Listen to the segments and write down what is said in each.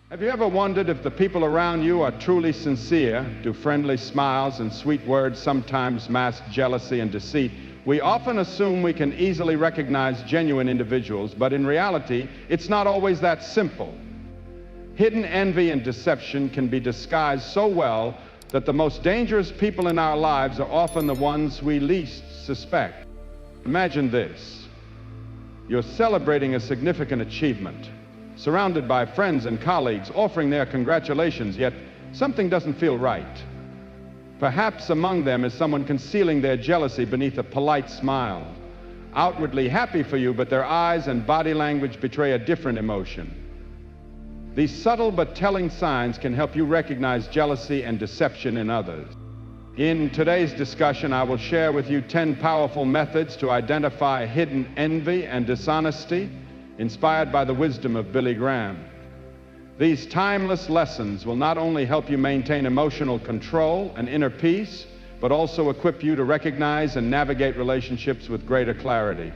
Have you ever wondered if the people around you are truly sincere? Do friendly smiles and sweet words sometimes mask jealousy and deceit? We often assume we can easily recognize genuine individuals, but in reality, it's not always that simple. Hidden envy and deception can be disguised so well that the most dangerous people in our lives are often the ones we least suspect. Imagine this. You're celebrating a significant achievement, surrounded by friends and colleagues offering their congratulations, yet something doesn't feel right. Perhaps among them is someone concealing their jealousy beneath a polite smile, outwardly happy for you, but their eyes and body language betray a different emotion. These subtle but telling signs can help you recognize jealousy and deception in others. In today's discussion, I will share with you 10 powerful methods to identify hidden envy and dishonesty, inspired by the wisdom of Billy Graham. These timeless lessons will not only help you maintain emotional control and inner peace, but also equip you to recognize and navigate relationships with greater clarity.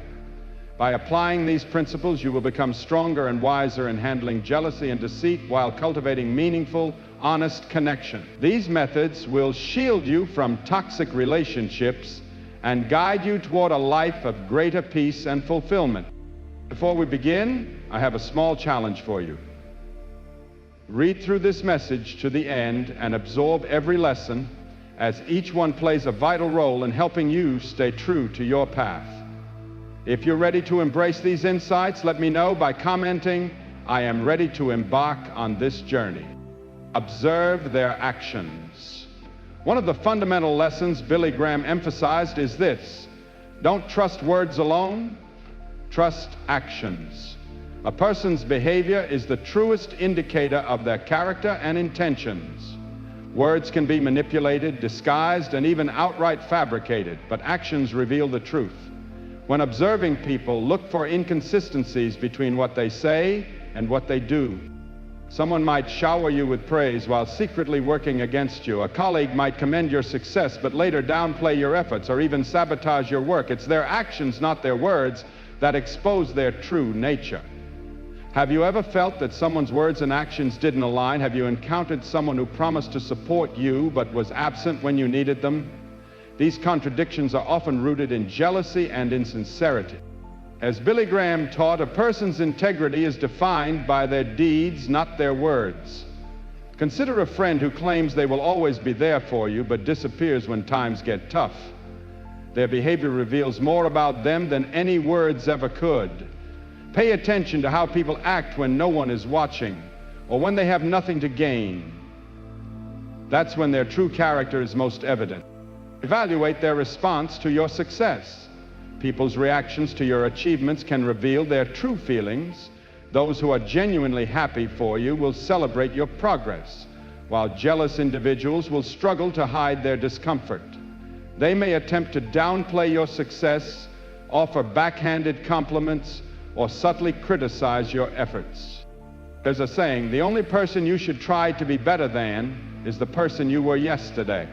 By applying these principles, you will become stronger and wiser in handling jealousy and deceit while cultivating meaningful, honest connection. These methods will shield you from toxic relationships and guide you toward a life of greater peace and fulfillment. Before we begin, I have a small challenge for you. Read through this message to the end and absorb every lesson, as each one plays a vital role in helping you stay true to your path. If you're ready to embrace these insights, let me know by commenting, "I am ready to embark on this journey." Observe their actions. One of the fundamental lessons Billy Graham emphasized is this: don't trust words alone, trust actions. A person's behavior is the truest indicator of their character and intentions. Words can be manipulated, disguised, and even outright fabricated, but actions reveal the truth. When observing people, look for inconsistencies between what they say and what they do. Someone might shower you with praise while secretly working against you. A colleague might commend your success, but later downplay your efforts or even sabotage your work. It's their actions, not their words, that expose their true nature. Have you ever felt that someone's words and actions didn't align? Have you encountered someone who promised to support you but was absent when you needed them? These contradictions are often rooted in jealousy and insincerity. As Billy Graham taught, a person's integrity is defined by their deeds, not their words. Consider a friend who claims they will always be there for you but disappears when times get tough. Their behavior reveals more about them than any words ever could. Pay attention to how people act when no one is watching or when they have nothing to gain. That's when their true character is most evident. Evaluate their response to your success. People's reactions to your achievements can reveal their true feelings. Those who are genuinely happy for you will celebrate your progress, while jealous individuals will struggle to hide their discomfort. They may attempt to downplay your success, offer backhanded compliments, or subtly criticize your efforts. There's a saying, the only person you should try to be better than is the person you were yesterday.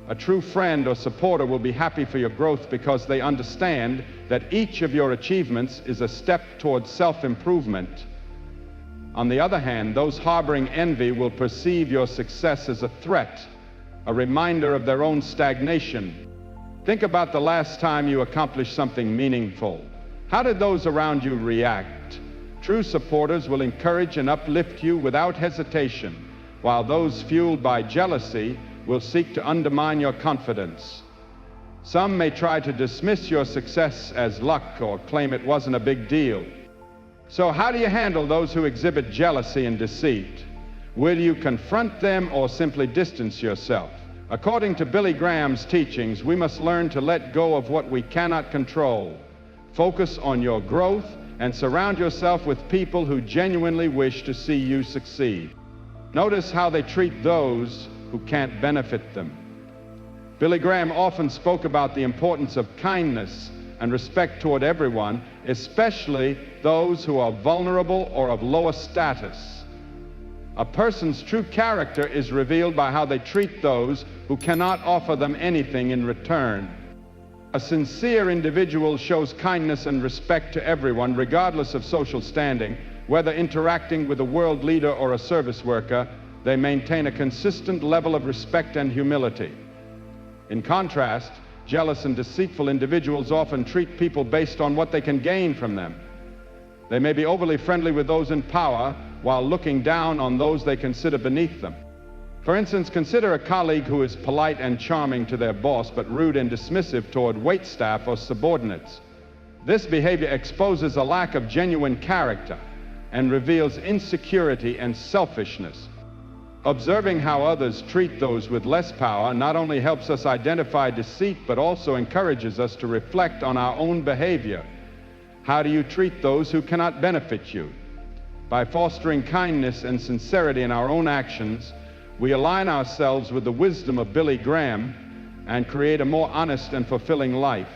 A true friend or supporter will be happy for your growth because they understand that each of your achievements is a step towards self-improvement. On the other hand, those harboring envy will perceive your success as a threat, a reminder of their own stagnation. Think about the last time you accomplished something meaningful. How did those around you react? True supporters will encourage and uplift you without hesitation, while those fueled by jealousy will seek to undermine your confidence. Some may try to dismiss your success as luck or claim it wasn't a big deal. So how do you handle those who exhibit jealousy and deceit? Will you confront them or simply distance yourself? According to Billy Graham's teachings, we must learn to let go of what we cannot control. Focus on your growth and surround yourself with people who genuinely wish to see you succeed. Notice how they treat those who can't benefit them. Billy Graham often spoke about the importance of kindness and respect toward everyone, especially those who are vulnerable or of lower status. A person's true character is revealed by how they treat those who cannot offer them anything in return. A sincere individual shows kindness and respect to everyone, regardless of social standing, Whether interacting with a world leader or a service worker, they maintain a consistent level of respect and humility. In contrast, jealous and deceitful individuals often treat people based on what they can gain from them. They may be overly friendly with those in power while looking down on those they consider beneath them. For instance, consider a colleague who is polite and charming to their boss, but rude and dismissive toward waitstaff or subordinates. This behavior exposes a lack of genuine character and reveals insecurity and selfishness. Observing how others treat those with less power not only helps us identify deceit, but also encourages us to reflect on our own behavior. How do you treat those who cannot benefit you? By fostering kindness and sincerity in our own actions, we align ourselves with the wisdom of Billy Graham and create a more honest and fulfilling life.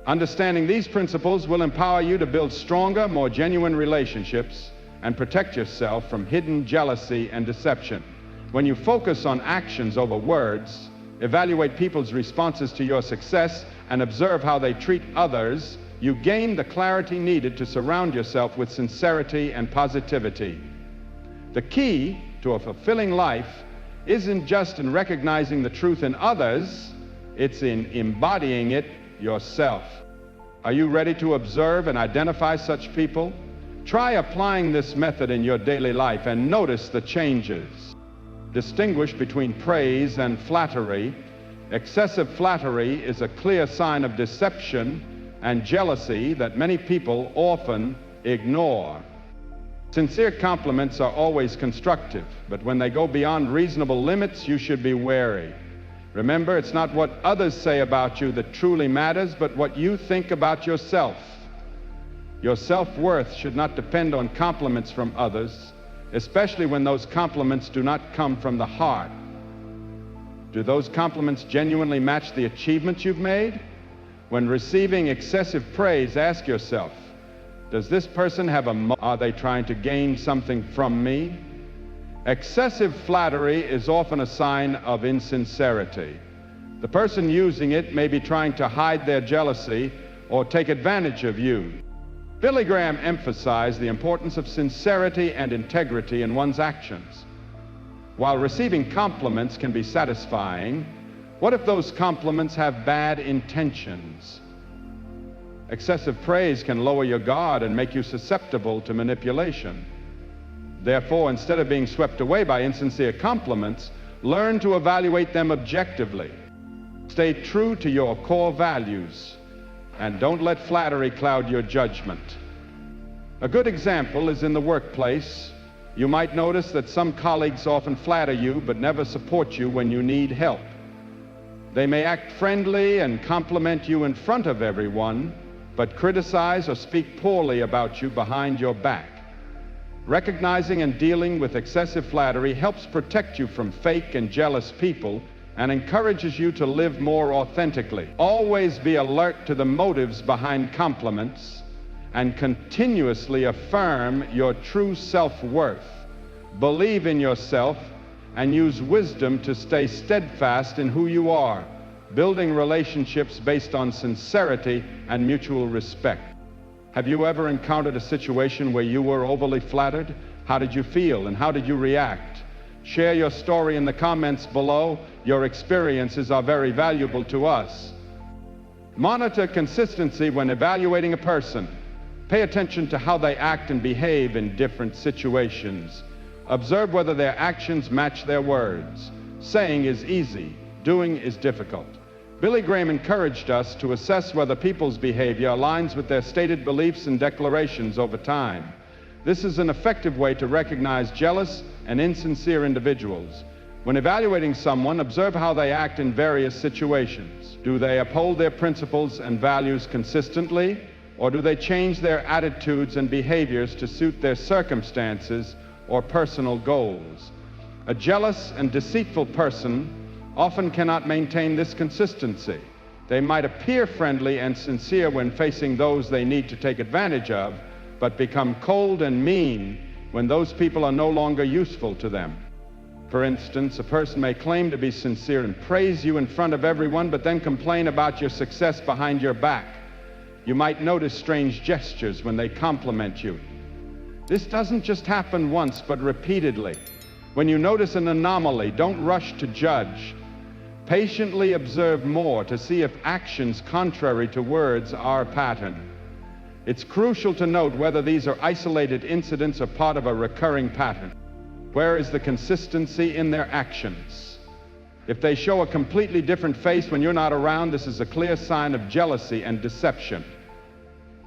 Understanding these principles will empower you to build stronger, more genuine relationships and protect yourself from hidden jealousy and deception. When you focus on actions over words, evaluate people's responses to your success, and observe how they treat others, you gain the clarity needed to surround yourself with sincerity and positivity. The key to a fulfilling life isn't just in recognizing the truth in others, it's in embodying it yourself. Are you ready to observe and identify such people? Try applying this method in your daily life and notice the changes. Distinguish between praise and flattery. Excessive flattery is a clear sign of deception and jealousy that many people often ignore. Sincere compliments are always constructive, but when they go beyond reasonable limits, you should be wary. Remember, it's not what others say about you that truly matters, but what you think about yourself. Your self-worth should not depend on compliments from others, especially when those compliments do not come from the heart. Do those compliments genuinely match the achievements you've made? When receiving excessive praise, ask yourself, does this person have are they trying to gain something from me? Excessive flattery is often a sign of insincerity. The person using it may be trying to hide their jealousy or take advantage of you. Billy Graham emphasized the importance of sincerity and integrity in one's actions. While receiving compliments can be satisfying, what if those compliments have bad intentions? Excessive praise can lower your guard and make you susceptible to manipulation. Therefore, instead of being swept away by insincere compliments, learn to evaluate them objectively. Stay true to your core values, and don't let flattery cloud your judgment. A good example is in the workplace. You might notice that some colleagues often flatter you but never support you when you need help. They may act friendly and compliment you in front of everyone, but criticize or speak poorly about you behind your back. Recognizing and dealing with excessive flattery helps protect you from fake and jealous people and encourages you to live more authentically. Always be alert to the motives behind compliments and continuously affirm your true self-worth. Believe in yourself and use wisdom to stay steadfast in who you are, building relationships based on sincerity and mutual respect. Have you ever encountered a situation where you were overly flattered? How did you feel and how did you react? Share your story in the comments below. Your experiences are very valuable to us. Monitor consistency when evaluating a person. Pay attention to how they act and behave in different situations. Observe whether their actions match their words. Saying is easy, doing is difficult. Billy Graham encouraged us to assess whether people's behavior aligns with their stated beliefs and declarations over time. This is an effective way to recognize jealous and insincere individuals. When evaluating someone, observe how they act in various situations. Do they uphold their principles and values consistently, or do they change their attitudes and behaviors to suit their circumstances or personal goals? A jealous and deceitful person often cannot maintain this consistency. They might appear friendly and sincere when facing those they need to take advantage of, but become cold and mean when those people are no longer useful to them. For instance, a person may claim to be sincere and praise you in front of everyone, but then complain about your success behind your back. You might notice strange gestures when they compliment you. This doesn't just happen once, but repeatedly. When you notice an anomaly, don't rush to judge. Patiently observe more to see if actions contrary to words are a pattern. It's crucial to note whether these are isolated incidents or part of a recurring pattern. Where is the consistency in their actions? If they show a completely different face when you're not around, this is a clear sign of jealousy and deception.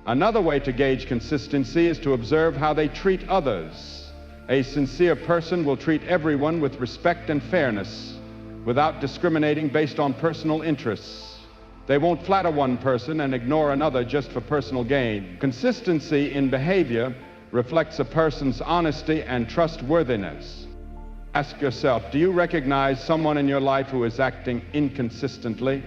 Another way to gauge consistency is to observe how they treat others. A sincere person will treat everyone with respect and fairness, without discriminating based on personal interests. They won't flatter one person and ignore another just for personal gain. Consistency in behavior reflects a person's honesty and trustworthiness. Ask yourself, do you recognize someone in your life who is acting inconsistently?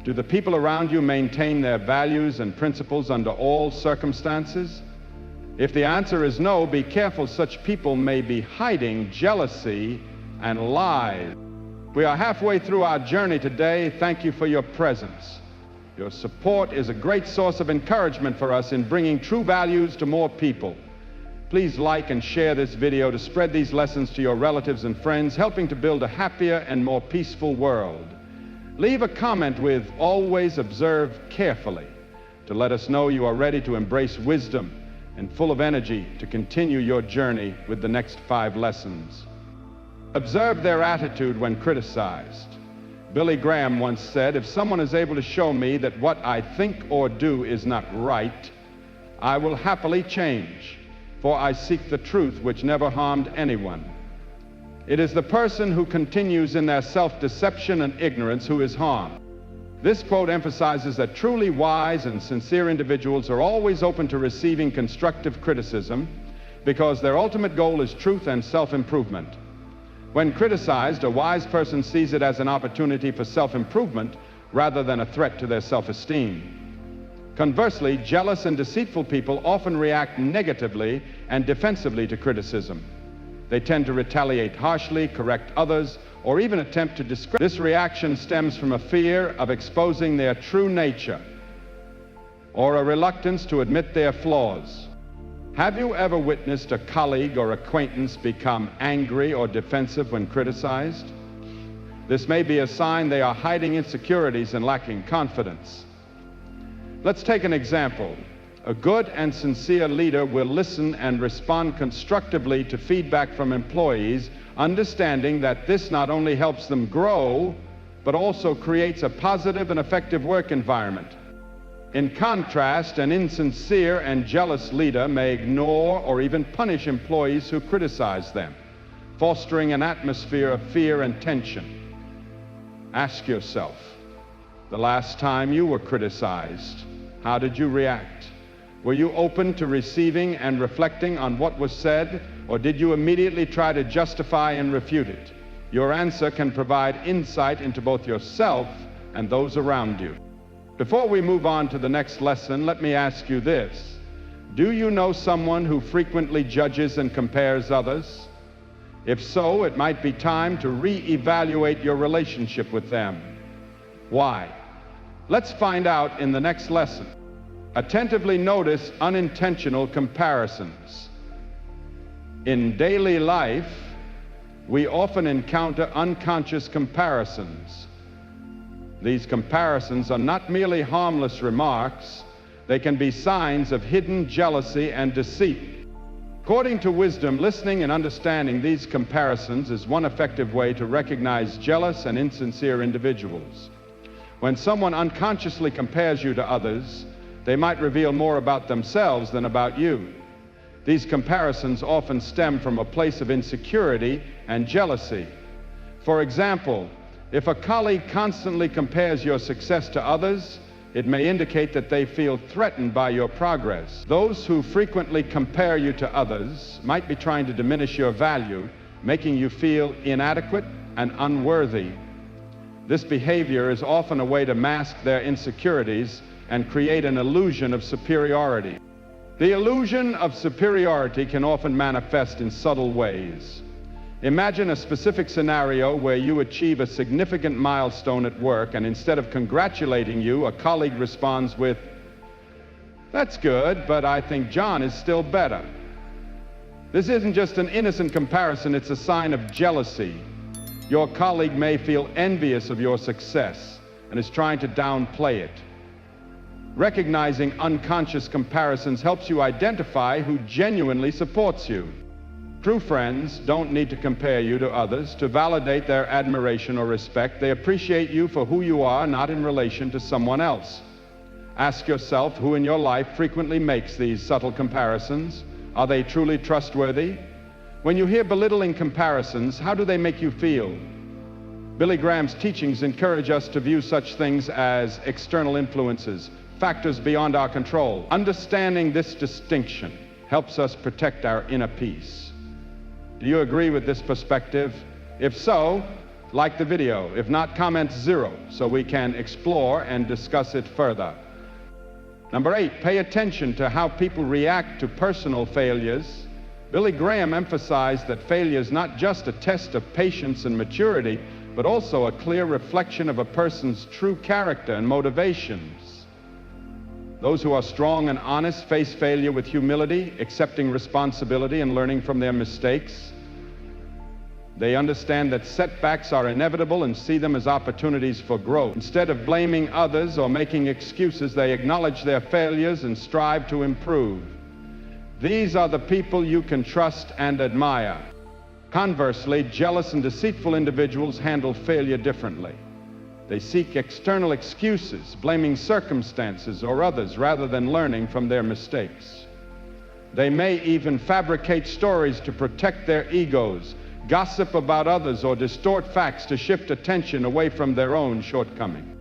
Do the people around you maintain their values and principles under all circumstances? If the answer is no, be careful. Such people may be hiding jealousy and lies. We are halfway through our journey today. Thank you for your presence. Your support is a great source of encouragement for us in bringing true values to more people. Please like and share this video to spread these lessons to your relatives and friends, helping to build a happier and more peaceful world. Leave a comment with "Always observe carefully" to let us know you are ready to embrace wisdom and full of energy to continue your journey with the next 5 lessons. Observe their attitude when criticized. Billy Graham once said, "If someone is able to show me that what I think or do is not right, I will happily change, for I seek the truth which never harmed anyone." It is the person who continues in their self-deception and ignorance who is harmed. This quote emphasizes that truly wise and sincere individuals are always open to receiving constructive criticism because their ultimate goal is truth and self-improvement. When criticized, a wise person sees it as an opportunity for self-improvement rather than a threat to their self-esteem. Conversely, jealous and deceitful people often react negatively and defensively to criticism. They tend to retaliate harshly, correct others, or even attempt to discredit. This reaction stems from a fear of exposing their true nature or a reluctance to admit their flaws. Have you ever witnessed a colleague or acquaintance become angry or defensive when criticized? This may be a sign they are hiding insecurities and lacking confidence. Let's take an example. A good and sincere leader will listen and respond constructively to feedback from employees, understanding that this not only helps them grow, but also creates a positive and effective work environment. In contrast, an insincere and jealous leader may ignore or even punish employees who criticize them, fostering an atmosphere of fear and tension. Ask yourself, the last time you were criticized, how did you react? Were you open to receiving and reflecting on what was said, or did you immediately try to justify and refute it? Your answer can provide insight into both yourself and those around you. Before we move on to the next lesson, let me ask you this. Do you know someone who frequently judges and compares others? If so, it might be time to re-evaluate your relationship with them. Why? Let's find out in the next lesson. Attentively notice unintentional comparisons. In daily life, we often encounter unconscious comparisons. These comparisons are not merely harmless remarks, they can be signs of hidden jealousy and deceit. According to wisdom, listening and understanding these comparisons is one effective way to recognize jealous and insincere individuals. When someone unconsciously compares you to others, they might reveal more about themselves than about you. These comparisons often stem from a place of insecurity and jealousy. For example, if a colleague constantly compares your success to others, it may indicate that they feel threatened by your progress. Those who frequently compare you to others might be trying to diminish your value, making you feel inadequate and unworthy. This behavior is often a way to mask their insecurities and create an illusion of superiority. The illusion of superiority can often manifest in subtle ways. Imagine a specific scenario where you achieve a significant milestone at work, and instead of congratulating you, a colleague responds with, "That's good, but I think John is still better." This isn't just an innocent comparison, it's a sign of jealousy. Your colleague may feel envious of your success and is trying to downplay it. Recognizing unconscious comparisons helps you identify who genuinely supports you. True friends don't need to compare you to others to validate their admiration or respect. They appreciate you for who you are, not in relation to someone else. Ask yourself who in your life frequently makes these subtle comparisons. Are they truly trustworthy? When you hear belittling comparisons, how do they make you feel? Billy Graham's teachings encourage us to view such things as external influences, factors beyond our control. Understanding this distinction helps us protect our inner peace. Do you agree with this perspective? If so, like the video. If not, comment 0 so we can explore and discuss it further. Number 8, pay attention to how people react to personal failures. Billy Graham emphasized that failure is not just a test of patience and maturity, but also a clear reflection of a person's true character and motivations. Those who are strong and honest face failure with humility, accepting responsibility and learning from their mistakes. They understand that setbacks are inevitable and see them as opportunities for growth. Instead of blaming others or making excuses, they acknowledge their failures and strive to improve. These are the people you can trust and admire. Conversely, jealous and deceitful individuals handle failure differently. They seek external excuses, blaming circumstances or others rather than learning from their mistakes. They may even fabricate stories to protect their egos, gossip about others, or distort facts to shift attention away from their own shortcoming.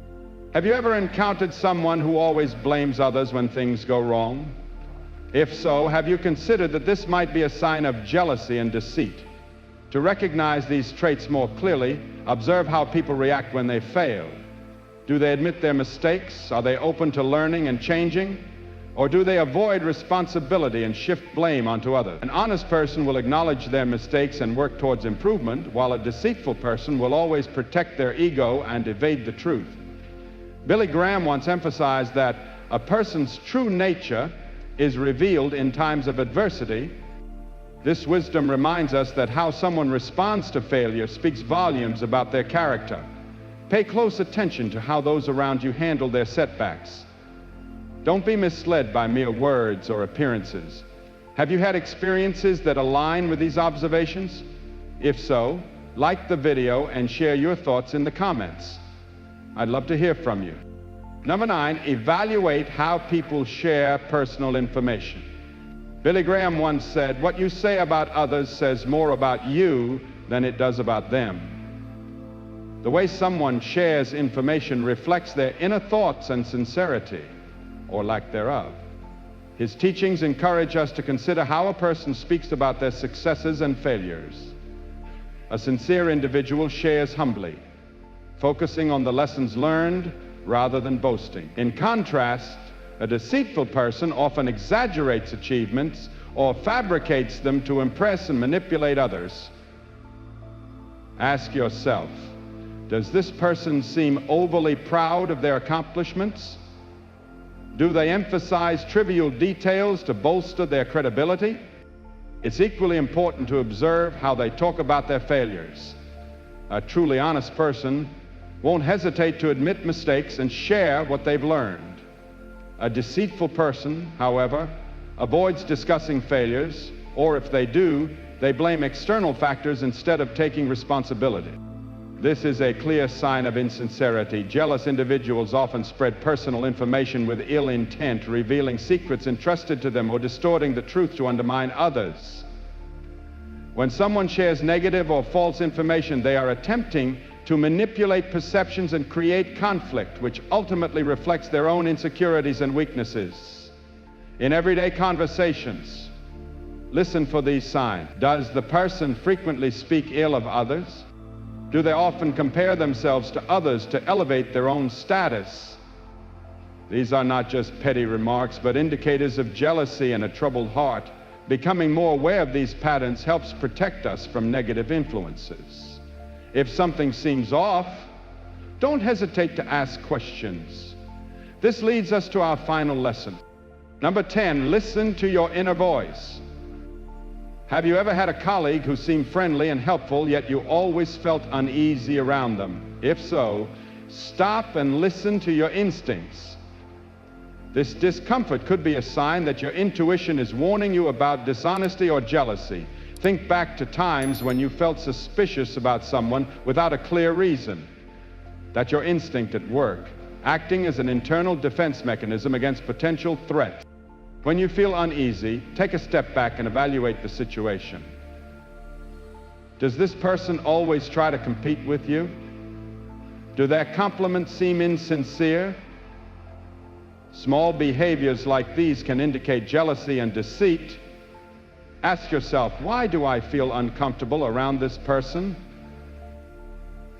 Have you ever encountered someone who always blames others when things go wrong? If so, have you considered that this might be a sign of jealousy and deceit? To recognize these traits more clearly, observe how people react when they fail. Do they admit their mistakes? Are they open to learning and changing? Or do they avoid responsibility and shift blame onto others? An honest person will acknowledge their mistakes and work towards improvement, while a deceitful person will always protect their ego and evade the truth. Billy Graham once emphasized that a person's true nature is revealed in times of adversity. This wisdom reminds us that how someone responds to failure speaks volumes about their character. Pay close attention to how those around you handle their setbacks. Don't be misled by mere words or appearances. Have you had experiences that align with these observations? If so, like the video and share your thoughts in the comments. I'd love to hear from you. Number 9, evaluate how people share personal information. Billy Graham once said, "What you say about others says more about you than it does about them." The way someone shares information reflects their inner thoughts and sincerity, or lack thereof. His teachings encourage us to consider how a person speaks about their successes and failures. A sincere individual shares humbly, focusing on the lessons learned rather than boasting. In contrast, a deceitful person often exaggerates achievements or fabricates them to impress and manipulate others. Ask yourself, does this person seem overly proud of their accomplishments? Do they emphasize trivial details to bolster their credibility? It's equally important to observe how they talk about their failures. A truly honest person won't hesitate to admit mistakes and share what they've learned. A deceitful person, however, avoids discussing failures, or if they do, they blame external factors instead of taking responsibility. This is a clear sign of insincerity. Jealous individuals often spread personal information with ill intent, revealing secrets entrusted to them or distorting the truth to undermine others. When someone shares negative or false information, they are attempting to manipulate perceptions and create conflict, which ultimately reflects their own insecurities and weaknesses. In everyday conversations, listen for these signs. Does the person frequently speak ill of others? Do they often compare themselves to others to elevate their own status? These are not just petty remarks, but indicators of jealousy and a troubled heart. Becoming more aware of these patterns helps protect us from negative influences. If something seems off, don't hesitate to ask questions. This leads us to our final lesson. Number 10, listen to your inner voice. Have you ever had a colleague who seemed friendly and helpful, yet you always felt uneasy around them? If so, stop and listen to your instincts. This discomfort could be a sign that your intuition is warning you about dishonesty or jealousy. Think back to times when you felt suspicious about someone without a clear reason. That's your instinct at work, acting as an internal defense mechanism against potential threat. When you feel uneasy, take a step back and evaluate the situation. Does this person always try to compete with you? Do their compliments seem insincere? Small behaviors like these can indicate jealousy and deceit. Ask yourself, why do I feel uncomfortable around this person?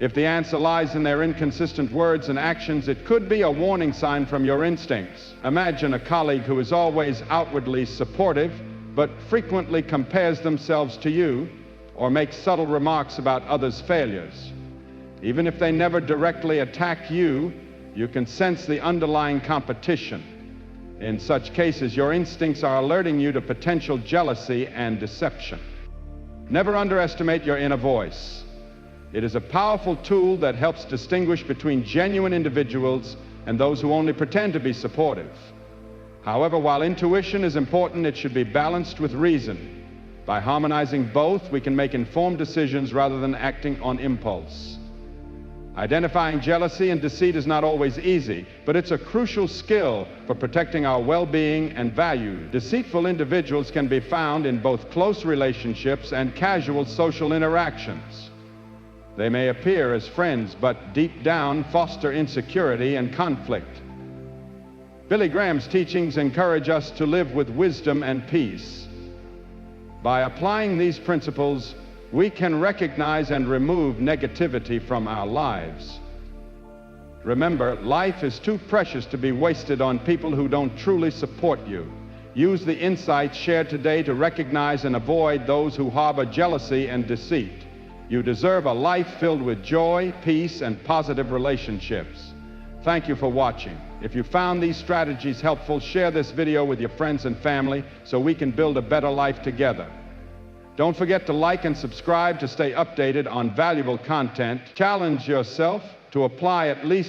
If the answer lies in their inconsistent words and actions, it could be a warning sign from your instincts. Imagine a colleague who is always outwardly supportive, but frequently compares themselves to you or makes subtle remarks about others' failures. Even if they never directly attack you, you can sense the underlying competition. In such cases, your instincts are alerting you to potential jealousy and deception. Never underestimate your inner voice. It is a powerful tool that helps distinguish between genuine individuals and those who only pretend to be supportive. However, while intuition is important, it should be balanced with reason. By harmonizing both, we can make informed decisions rather than acting on impulse. Identifying jealousy and deceit is not always easy, but it's a crucial skill for protecting our well-being and value. Deceitful individuals can be found in both close relationships and casual social interactions. They may appear as friends, but deep down foster insecurity and conflict. Billy Graham's teachings encourage us to live with wisdom and peace. By applying these principles, we can recognize and remove negativity from our lives. Remember, life is too precious to be wasted on people who don't truly support you. Use the insights shared today to recognize and avoid those who harbor jealousy and deceit. You deserve a life filled with joy, peace, and positive relationships. Thank you for watching. If you found these strategies helpful, share this video with your friends and family so we can build a better life together. Don't forget to like and subscribe to stay updated on valuable content. Challenge yourself to apply at least